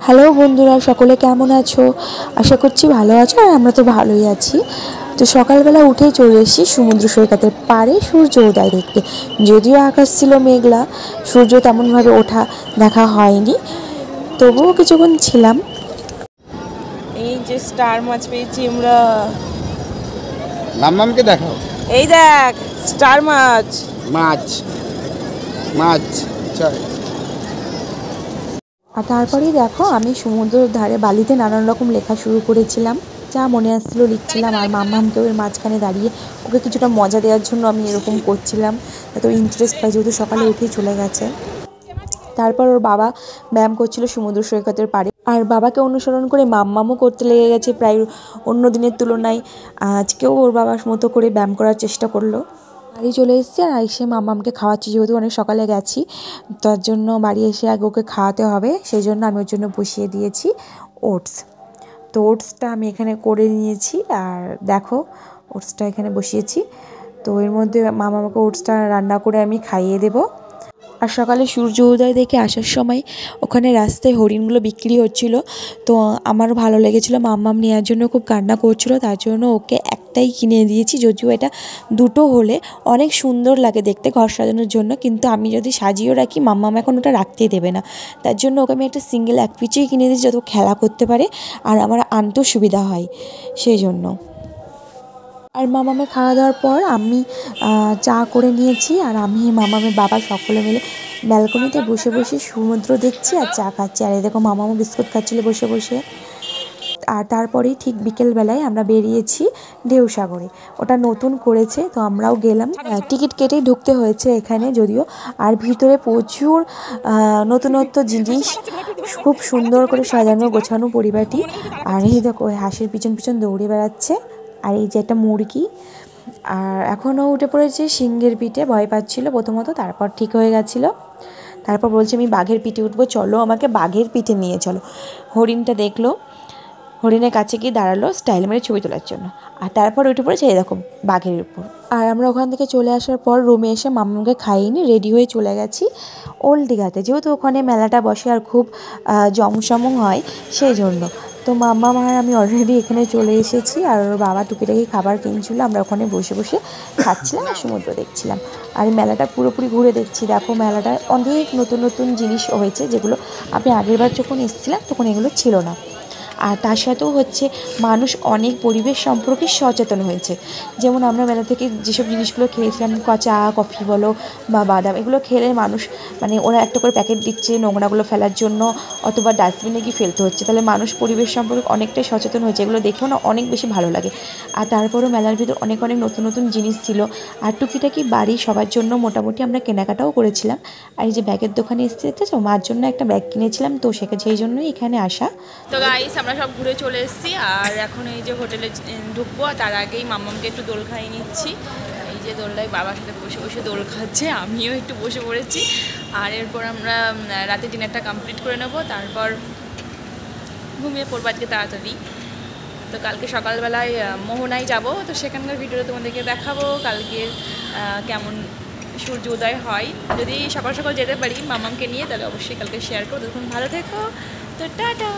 Hello বন্ধুরা, সকলে কেমন আছো? আশা করছি ভালো আছো। আর আমরা তো ভালোই আছি। তো সকালবেলা উঠেই চলে এসেছি সমুদ্র সৈকতের পাড়ে সূর্য উদয় দেখতে। যদিও আকাশ ছিল মেঘলা, সূর্য তেমনভাবে ওঠা দেখা হয়নি, তবুও কিছুক্ষণ ছিলাম। এই যে স্টার মাছ পেয়েছি আমরা। মাম্মামকে দেখাও। এই দেখ স্টার মাছ। মাছ মাছ আর তারপরেই দেখো আমি সমুদ্রের ধারে বালিতে নানান রকম লেখা শুরু করেছিলাম, যা মনে আসছিল লিখছিলাম। আর মাম্মামকে ওর মাঝখানে দাঁড়িয়ে ওকে কিছুটা মজা দেওয়ার জন্য আমি এরকম করছিলাম, এত ইন্টারেস্ট পাই, যেহেতু সকালে উঠেই চলে গেছে। তারপর ওর বাবা ব্যায়াম করছিল সমুদ্র সৈকতের পাড়ে, আর বাবাকে অনুসরণ করে মাম্মামও করতে লেগে গেছে। প্রায় অন্য দিনের তুলনায় আজকেও ওর বাবার মতো করে ব্যায়াম করার চেষ্টা করলো। বাড়ি চলে এসেছি আর এসে মাম্মামকে খাওয়াচ্ছি, যেহেতু অনেক সকালে গেছি, তার জন্য বাড়ি এসে আগে ওকে খাওয়াতে হবে। সেই জন্য আমি ওর জন্য বসিয়ে দিয়েছি ওটস। তো ওটসটা আমি এখানে করে নিয়েছি, আর দেখো ওটসটা এখানে বসিয়েছি। তো এর মধ্যে মাম্মামকে ওটসটা রান্না করে আমি খাইয়ে দেবো। আর সকালে সূর্য উদয় দেখে আসার সময় ওখানে রাস্তায় হরিণগুলো বিক্রি হচ্ছিল, তো আমার ভালো লেগেছিলো। মাম্মাম নেওয়ার জন্য খুব কান্না করছিল, তার জন্য ওকে একটাই কিনে দিয়েছি। যদিও এটা দুটো হলে অনেক সুন্দর লাগে দেখতে ঘর সাজানোর জন্য, কিন্তু আমি যদি সাজিয়েও রাখি মাম্মাম এখন ওটা রাখতেই দেবে না। তার জন্য ওকে আমি একটা সিঙ্গেল এক পিচেই কিনে দিয়েছি, যাতে খেলা করতে পারে আর আমার আনতেও সুবিধা হয় সেই জন্য। আর মামামে খাওয়া দাওয়ার পর আমি চা করে নিয়েছি, আর আমি মামামের বাবা সকলে মিলে ব্যালকনিতে বসে বসে সমুদ্র দেখছি আর চা খাচ্ছি। আর এই দেখো মামামও বিস্কুট খাচ্ছিল বসে বসে। আর তারপরেই ঠিক বিকেলবেলায় আমরা বেরিয়েছি ঢেউসাগরে। ওটা নতুন করেছে, তো আমরাও গেলাম। টিকিট কেটেই ঢুকতে হয়েছে এখানে যদিও। আর ভিতরে প্রচুর নতুনত্ব জিনিস, খুব সুন্দর করে সাজানো গোছানো পরিবারটি। আর এই দেখো হাঁসের পিছন পিছন দৌড়ে বেড়াচ্ছে। আর এই যে একটা মুরগি। আর এখনও উঠে পড়েছে সিংহের পিঠে, ভয় পাচ্ছিল প্রথমত, তারপর ঠিক হয়ে গেছিলো। তারপর বলছে আমি বাঘের পিঠে উঠবো, চলো আমাকে বাঘের পিঠে নিয়ে চলো। হরিণটা দেখলো, হরিণের কাছে গিয়ে দাঁড়ালো স্টাইল মেরে ছবি তোলার জন্য। আর তারপর উঠে পড়েছে এই দেখো বাঘের উপর। আর আমরা ওখান থেকে চলে আসার পর রুমে এসে মাম্মাকে খাইয়ে নিয়ে রেডি হয়ে চলে গেছি ওল্ড দীঘাতে, যেহেতু ওখানে মেলাটা বসে আর খুব জমসম হয় সেই জন্য। তো মাম্মা আর আমি অলরেডি এখানে চলে এসেছি, আর ওর বাবা টুকিটাকি খাবার কিনছিল, আমরা ওখানে বসে বসে খাচ্ছিলাম আর সমুদ্র দেখছিলাম। আর মেলাটা পুরোপুরি ঘুরে দেখছি। দেখো মেলাটায় অনেক নতুন নতুন জিনিস হয়েছে, যেগুলো আমি আগেরবার যখন এসেছিলাম তখন এগুলো ছিল না। আর তার সাথেও হচ্ছে মানুষ অনেক পরিবেশ সম্পর্কে সচেতন হয়েছে। যেমন আমরা মেলা থেকে যেসব জিনিসগুলো খেয়েছিলাম, চা কফি বলো বা বাদাম, এগুলো খেলে মানুষ মানে ওরা একটা করে প্যাকেট দিচ্ছে নোংরাগুলো ফেলার জন্য, অথবা ডাস্টবিনে গিয়ে ফেলতে হচ্ছে। তাহলে মানুষ পরিবেশ সম্পর্কে অনেকটাই সচেতন হয়েছে, এগুলো দেখেও না অনেক বেশি ভালো লাগে। আর তারপরেও মেলার ভিতর অনেক অনেক নতুন নতুন জিনিস ছিল। আর টুকিটাকি বাড়ি সবার জন্য মোটামুটি আমরা কেনাকাটাও করেছিলাম। আর এই যে ব্যাগের দোকানে এসেছে তো মার জন্য একটা ব্যাগ কিনেছিলাম, তো সেই জন্যই এখানে আসা। তো গাইস আমরা সব ঘুরে চলে এসেছি, আর এখন এই যে হোটেলে ঢুকবো, তার আগেই মাম্মামকে একটু দোল খাইয়ে নিচ্ছি। এই যে দোলটাই বাবার সাথে বসে বসে দোল খাচ্ছে, আমিও একটু বসে পড়েছি। আর এরপর আমরা রাতে ডিনারটা কমপ্লিট করে নেবো, তারপর ঘুমিয়ে পড়বো আজকে তাড়াতাড়ি। তো কালকে সকালবেলায় মোহনায় যাব, তো সেখানকার ভিডিওটা তোমাদেরকে দেখাবো কালকে কেমন সূর্য উদয় হয়। যদি সকাল সকাল যেতে পারি মাম্মামকে নিয়ে, তাহলে অবশ্যই কালকে শেয়ার করো। তখন ভালো থেকো, তো টাটা।